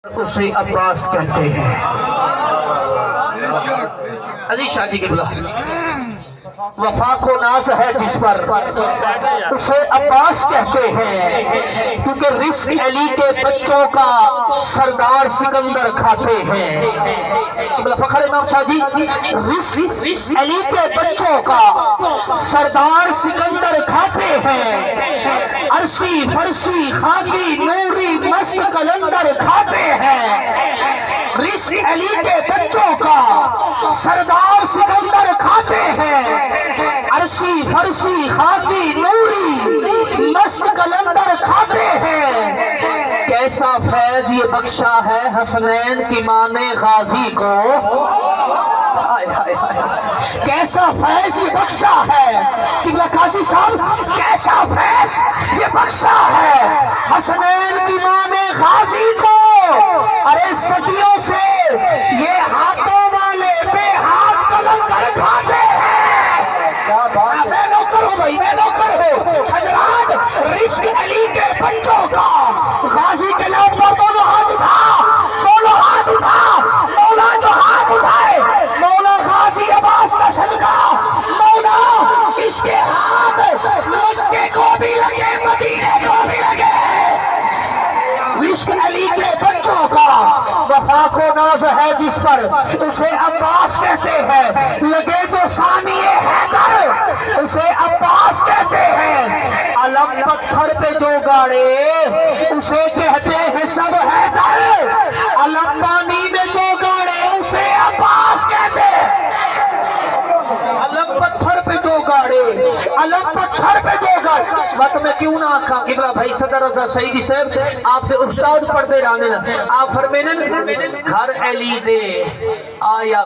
اسے عباس کہتے ہیں۔ عزیز شاہ جی قبلہ، وفا کو ناز ہے جس پر اسے عباس کہتے ہیں، کیونکہ رزق علی کے بچوں کا سردار سکندر کھاتے ہیں۔ قبلہ فخر امام شاہ جی، رزق علی کے بچوں کا سردار سکندر کھاتے ہیں، عرشی فرشی خاکی نوری مست کلندر کھاتے ہیں۔ رزق علی کے بچوں کا سردار سکندر کھاتے ہیں، عرشی فرشی خاکی نوری مست کلندر کھاتے ہیں۔ کیسا فیض یہ بخشا ہے حسنین کی ماں نے غازی کو، کیسا فیض یہ بخشا ہے قبلہ قاضی صاحب، کیسا فیض یہ بخشا ہے حسنین کی ماں نے غازی کو۔ ارے صدیوں سے یہ ہاتھوں والے بے ہاتھ کلندر کھاتے ہیں۔ میں نوکر ہوں بھائی، میں نوکر ہوں حضرات۔ رزق علی کے بچوں کا غازی کے نام پر دونوں ہاتھ اٹھا، دونوں ہاتھ اٹھا، مولا جو ہاتھ اٹھائے مولا غازی عباس کا صدقہ، مولا اس کے ہاتھ مکے کو بھی لگے مدینے کو بھی لگے۔ رزق علی کے بچوں کا وفا کو ناز ہے جس پر اسے عباس کہتے ہیں، لگے جو ثانی حیدر اسے عباس کہتے ہیں۔ علم پتھر پہ جو گاڑے اسے کہتے ہیں سب حیدر، علم پانی میں جو گاڑے اسے عباس کہتے ہیں۔ علم پتھر پہ جو گاڑے، علم پتھر پہ جو گاڑے، وقت میں کیوں نہ آکھا قبلہ بھائی صدر رضا سعیدی صاحب آپ دے استاد پڑھ دے رانے آپ فرمینے گھر علی دے آیا